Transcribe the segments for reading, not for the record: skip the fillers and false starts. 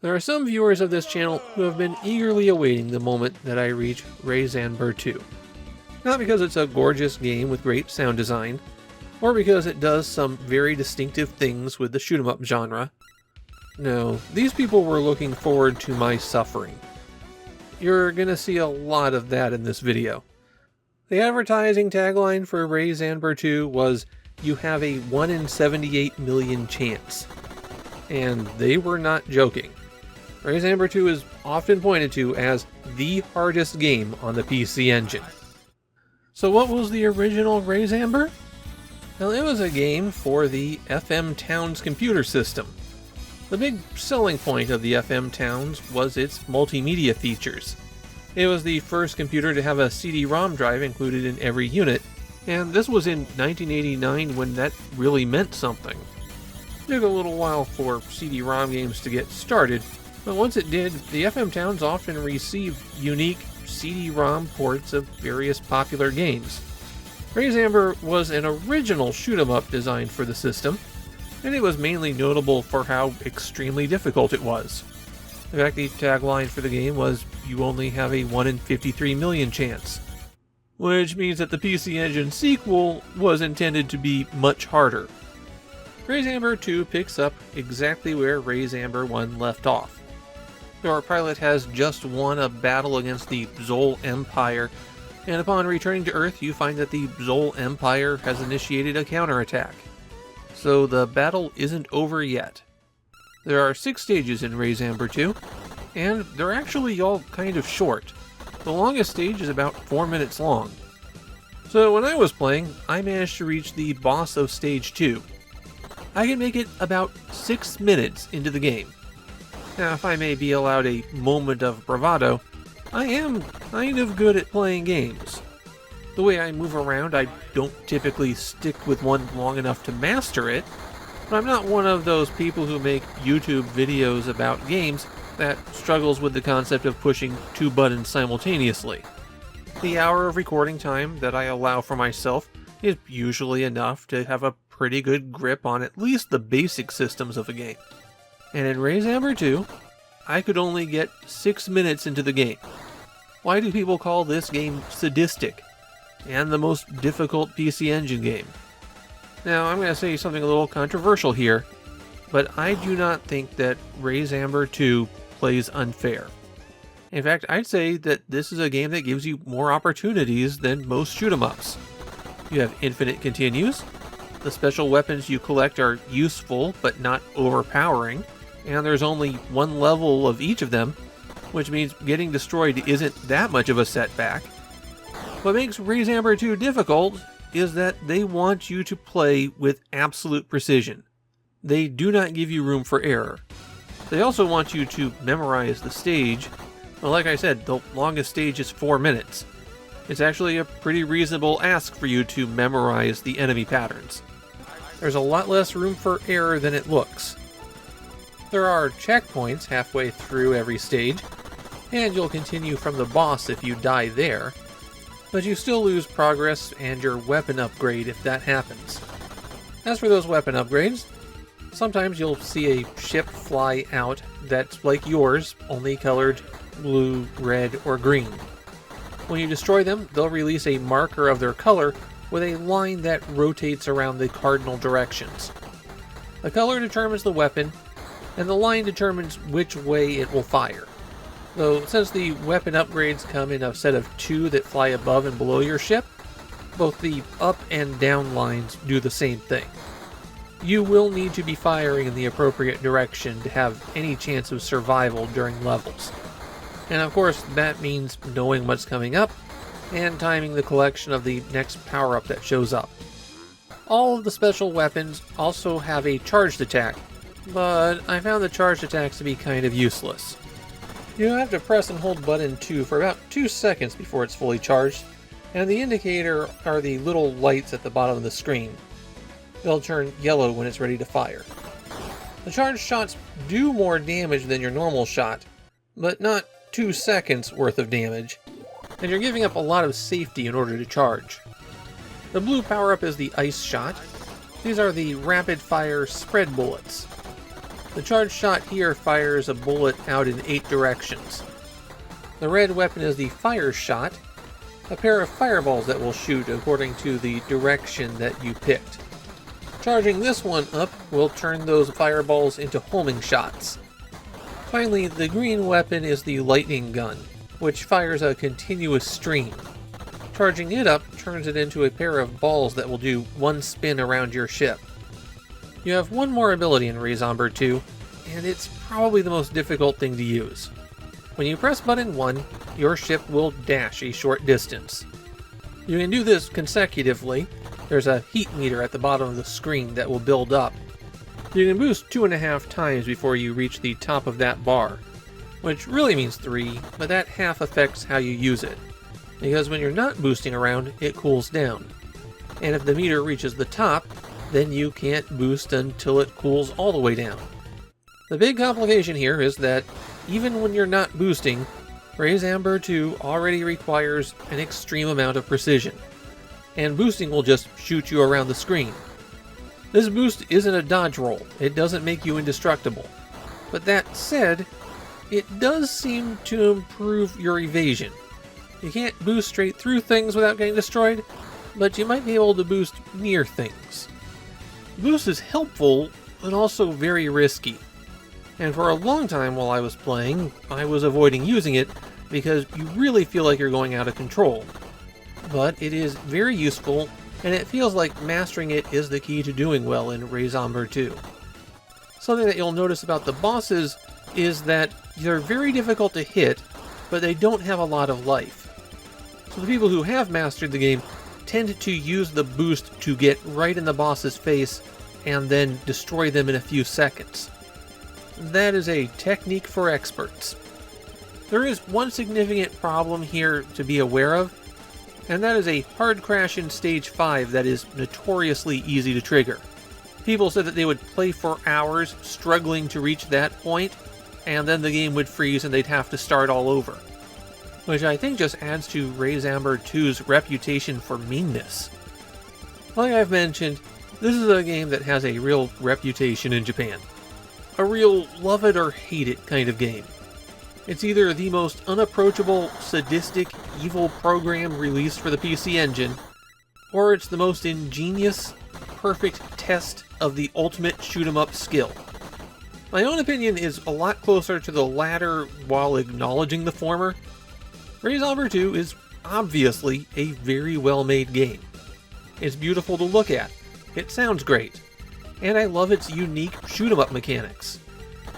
There are some viewers of this channel who have been eagerly awaiting the moment that I reach Rayxanber II. Not because it's a gorgeous game with great sound design, or because it does some very distinctive things with the shoot-'em-up genre. No, these people were looking forward to my suffering. You're gonna see a lot of that in this video. The advertising tagline for Rayxanber II was, "You have a 1 in 78 million chance." And they were not joking. Rayxanber II is often pointed to as the hardest game on the PC Engine. So what was the original Rayxanber? Well, it was a game for the FM Towns computer system. The big selling point of the FM Towns was its multimedia features. It was the first computer to have a CD-ROM drive included in every unit, and this was in 1989 when that really meant something. It took a little while for CD-ROM games to get started, but once it did, the FM Towns often received unique CD-ROM ports of various popular games. Rayxanber was an original shoot-'em-up designed for the system, and it was mainly notable for how extremely difficult it was. In fact, the tagline for the game was, "You only have a 1 in 53 million chance." Which means that the PC Engine sequel was intended to be much harder. Rayxanber II picks up exactly where Rayxanber I left off. Our pilot has just won a battle against the Zol Empire, and upon returning to Earth you find that the Zol Empire has initiated a counterattack. So the battle isn't over yet. There are 6 stages in Rayxanber II, and they're actually all kind of short. The longest stage is about 4 minutes long. So when I was playing, I managed to reach the boss of stage 2. I can make it about 6 minutes into the game. Now, if I may be allowed a moment of bravado, I am kind of good at playing games. The way I move around, I don't typically stick with one long enough to master it, but I'm not one of those people who make YouTube videos about games that struggles with the concept of pushing 2 buttons simultaneously. The hour of recording time that I allow for myself is usually enough to have a pretty good grip on at least the basic systems of a game. And in Rayxanber II, I could only get 6 minutes into the game. Why do people call this game sadistic and the most difficult PC Engine game? Now, I'm going to say something a little controversial here, but I do not think that Rayxanber II plays unfair. In fact, I'd say that this is a game that gives you more opportunities than most shoot-'em-ups. You have infinite continues, the special weapons you collect are useful but not overpowering, and there's only 1 level of each of them, which means getting destroyed isn't that much of a setback. What makes Rayxanber II difficult is that they want you to play with absolute precision. They do not give you room for error. They also want you to memorize the stage. Well, like I said, the longest stage is 4 minutes. It's actually a pretty reasonable ask for you to memorize the enemy patterns. There's a lot less room for error than it looks. There are checkpoints halfway through every stage, and you'll continue from the boss if you die there, but you still lose progress and your weapon upgrade if that happens. As for those weapon upgrades, sometimes you'll see a ship fly out that's like yours, only colored blue, red, or green. When you destroy them, they'll release a marker of their color with a line that rotates around the cardinal directions. The color determines the weapon, and the line determines which way it will fire. Though, since the weapon upgrades come in a set of 2 that fly above and below your ship, both the up and down lines do the same thing. You will need to be firing in the appropriate direction to have any chance of survival during levels. And of course, that means knowing what's coming up, and timing the collection of the next power-up that shows up. All of the special weapons also have a charged attack, but I found the charged attacks to be kind of useless. You have to press and hold button 2 for about 2 seconds before it's fully charged, and the indicator are the little lights at the bottom of the screen. They'll turn yellow when it's ready to fire. The charged shots do more damage than your normal shot, but not 2 seconds worth of damage, and you're giving up a lot of safety in order to charge. The blue power-up is the ice shot. These are the rapid-fire spread bullets. The charged shot here fires a bullet out in 8 directions. The red weapon is the fire shot, a pair of fireballs that will shoot according to the direction that you picked. Charging this one up will turn those fireballs into homing shots. Finally, the green weapon is the lightning gun, which fires a continuous stream. Charging it up turns it into a pair of balls that will do 1 spin around your ship. You have one more ability in Rayxanber II, and it's probably the most difficult thing to use. When you press button 1, your ship will dash a short distance. You can do this consecutively. There's a heat meter at the bottom of the screen that will build up. You can boost 2.5 times before you reach the top of that bar, which really means 3, but that half affects how you use it, because when you're not boosting around, it cools down. And if the meter reaches the top, then you can't boost until it cools all the way down. The big complication here is that even when you're not boosting, Rayxanber II already requires an extreme amount of precision, and boosting will just shoot you around the screen. This boost isn't a dodge roll, it doesn't make you indestructible. But that said, it does seem to improve your evasion. You can't boost straight through things without getting destroyed, but you might be able to boost near things. Boost is helpful, but also very risky. And for a long time while I was playing, I was avoiding using it because you really feel like you're going out of control. But it is very useful, and it feels like mastering it is the key to doing well in Rayxanber II. Something that you'll notice about the bosses is that they're very difficult to hit, but they don't have a lot of life. So the people who have mastered the game tend to use the boost to get right in the boss's face and then destroy them in a few seconds. That is a technique for experts. There is one significant problem here to be aware of, and that is a hard crash in Stage 5 that is notoriously easy to trigger. People said that they would play for hours struggling to reach that point, and then the game would freeze and they'd have to start all over. Which I think just adds to Rayxanber II's reputation for meanness. Like I've mentioned, this is a game that has a real reputation in Japan. A real love it or hate it kind of game. It's either the most unapproachable, sadistic, evil program released for the PC Engine, or it's the most ingenious, perfect test of the ultimate shoot-'em-up skill. My own opinion is a lot closer to the latter while acknowledging the former. Rayxanber II is obviously a very well-made game. It's beautiful to look at, it sounds great, and I love its unique shoot-'em-up mechanics.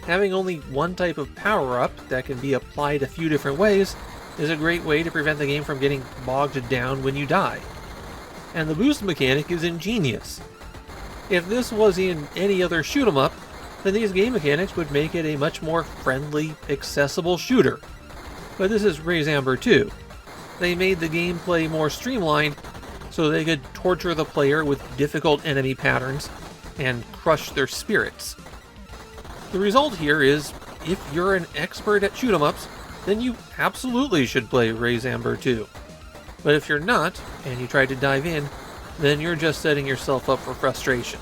Having only one type of power-up that can be applied a few different ways is a great way to prevent the game from getting bogged down when you die. And the boost mechanic is ingenious. If this was in any other shoot-'em-up, then these game mechanics would make it a much more friendly, accessible shooter. But this is Rayxanber II. They made the gameplay more streamlined so they could torture the player with difficult enemy patterns and crush their spirits. The result here is, if you're an expert at shoot-'em-ups, then you absolutely should play Rayxanber II. But if you're not, and you try to dive in, then you're just setting yourself up for frustration.